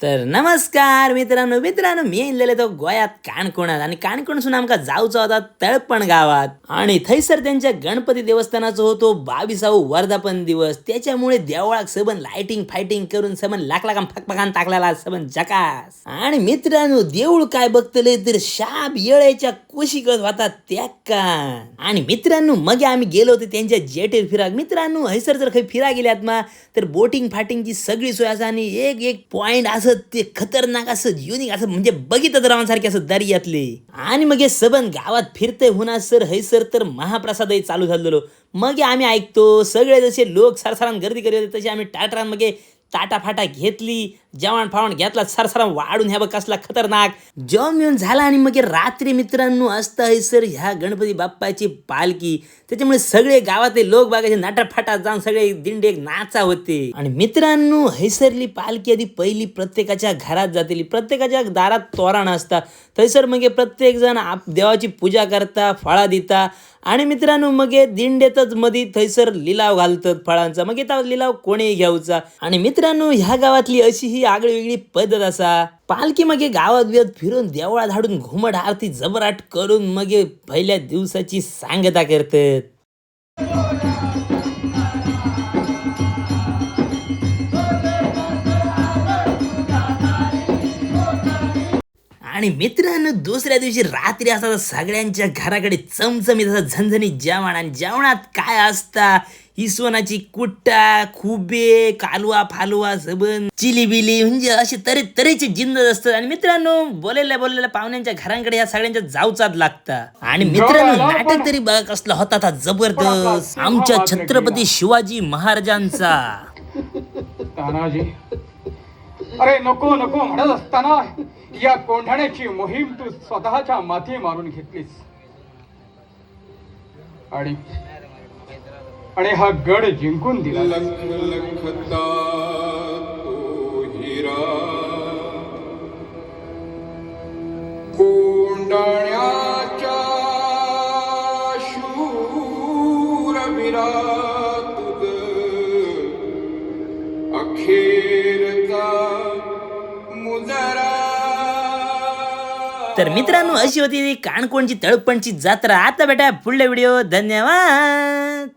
तर नमस्कार मित्रांनो मी येयलेले तो गोयात काणकोणात आणि काणकोणसून आमकां जावचो होता तळपण गावात आणि थंयसर त्यांच्या गणपती देवस्थानाचो होतो 22वा वर्धापन दिवस. त्याच्यामुळे देवळाक सबन लाइटिंग फाइटिंग करून सबन लाखान फकफकान टाकलेला सबन जकास. आणि मित्रांनो देऊळ काय बघतले तर शाप येळेच्या कुशीकत होता त्याकान. आणि मित्रांनो मग आम्ही गेलो होतो त्यांच्या जेटेर फिराक. मित्रांनो हैसर जर खंय फिरा गेल्यात मा तर बोटिंग फाटिंगची सगळी सोय आसा आणि एक एक पॉइंट असं ते खतरनाक असं युनिक असं म्हणजे बघितच राहण्यासारखे असं दर्यातले. आणि मग हे सबन गावात फिरते होणार सर हैसर तर महाप्रसादही चालू झालेलो. मग आम्ही ऐकतो सगळे जसे लोक सरसरान गर्दी करत होते तसे आम्ही टाटारान मग टाटा फाटा घेतली, जेवण फावण घेतला सरसरान वाढून ह्या बघ कसला खतरनाक जेवण मिळून झाला. आणि मग रात्री मित्रांनो असता हैसर ह्या गणपती बाप्पाची पालखी. त्याच्यामुळे सगळे गावातले लोक बघायचे नाटाफाटात जाऊन सगळे दिंडे नाचा होते. आणि मित्रांनो हैसरली पालखी आधी पहिली प्रत्येकाच्या घरात जातेली, प्रत्येकाच्या दारात तोरण असता. थैसर मग प्रत्येक जण देवाची पूजा करता, फळा देता. आणि मित्रांनो मग दिंडेतच मध्ये थैसर लिलाव घालतात फळांचा. मग त्या लिलाव कोणी घ्यावचा. आणि मित्रांनो ह्या गावातली अशी ही आगळी वेगळी पद्धत असा. पालखी मग गावात बिवात फिरून देवळात हाडून घुमट आरती जबराट करून मग पहिल्या दिवसाची सांगता करतात. आणि मित्रांनो दुसऱ्या दिवशी रात्री असता सगळ्यांच्या घराकडे चमचमीत असं झणझणीत जेवण. आणि जेवणात काय असता इसवनाची कुट्टा, खुबे, कालवा फालवा सबन चिली बिली म्हणजे असे तऱ्हेचे जिन्नस असतात. आणि मित्रांनो बोलेल्या पाहुण्यांच्या घरांकडे या सगळ्यांच्या जाऊचाच लागता. आणि मित्रांनो नाटक तरी बघा कसला होता था जबरदस्त आमच्या छत्रपती शिवाजी महाराजांचा. तानाजी, अरे नको नको म्हणत असताना या कोंढाण्याची मोहीम तू स्वतःच्या माथी मारून घेतलीस आणि आणि हा गड जिंकून दिला. कोंढाण्याच्या शूरवीरा तुझ अखेरचा मुजरा. तर मित्रांनो अशी होती काणकोणची तळपणची जत्रा. आता बेटा पुढला व्हिडिओ. धन्यवाद.